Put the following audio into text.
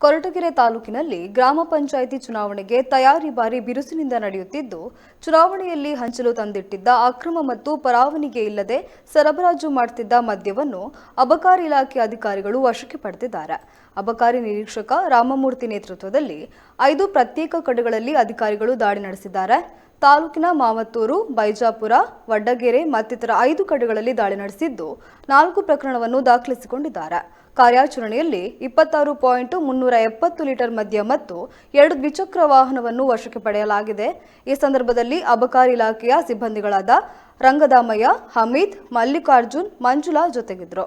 ಕೊರಟಗೆರೆ ತಾಲೂಕಿನಲ್ಲಿ ಗ್ರಾಮ ಪಂಚಾಯಿತಿ ಚುನಾವಣೆಗೆ ತಯಾರಿ ಬಾರಿ ಬಿರುಸಿನಿಂದ ನಡೆಯುತ್ತಿದ್ದು, ಚುನಾವಣೆಯಲ್ಲಿ ಹಂಚಲು ತಂದಿಟ್ಟಿದ್ದ ಅಕ್ರಮ ಮತ್ತು ಪರವಾನಗಿ ಇಲ್ಲದೆ ಸರಬರಾಜು ಮಾಡುತ್ತಿದ್ದ ಮದ್ಯವನ್ನು ಅಬಕಾರಿ ಇಲಾಖೆ ಅಧಿಕಾರಿಗಳು ವಶಕ್ಕೆ ಪಡೆದಿದ್ದಾರೆ. ಅಬಕಾರಿ ನಿರೀಕ್ಷಕ ರಾಮಮೂರ್ತಿ ನೇತೃತ್ವದಲ್ಲಿ 5 ಪ್ರತ್ಯೇಕ ಕಡೆಗಳಲ್ಲಿ ಅಧಿಕಾರಿಗಳು ದಾಳಿ ನಡೆಸಿದ್ದಾರೆ. ತಾಲೂಕಿನ ಮಾವತ್ತೂರು, ಬೈಜಾಪುರ, ವಡ್ಡಗೆರೆ ಮತ್ತಿತರ 5 ಕಡೆಗಳಲ್ಲಿ ದಾಳಿ ನಡೆಸಿದ್ದು 4 ಪ್ರಕರಣವನ್ನು ದಾಖಲಿಸಿಕೊಂಡಿದ್ದಾರೆ. ಕಾರ್ಯಾಚರಣೆಯಲ್ಲಿ 26.370 ಲೀಟರ್ ಮದ್ಯ ಮತ್ತು 2 ದ್ವಿಚಕ್ರ ವಾಹನವನ್ನು ವಶಕ್ಕೆ ಪಡೆಯಲಾಗಿದೆ. ಈ ಸಂದರ್ಭದಲ್ಲಿ ಅಬಕಾರಿ ಇಲಾಖೆಯ ಸಿಬ್ಬಂದಿಗಳಾದ ರಂಗದಾಮಯ್ಯ, ಹಮೀದ್, ಮಲ್ಲಿಕಾರ್ಜುನ್, ಮಂಜುಳಾ ಜೊತೆಗಿದ್ದರು.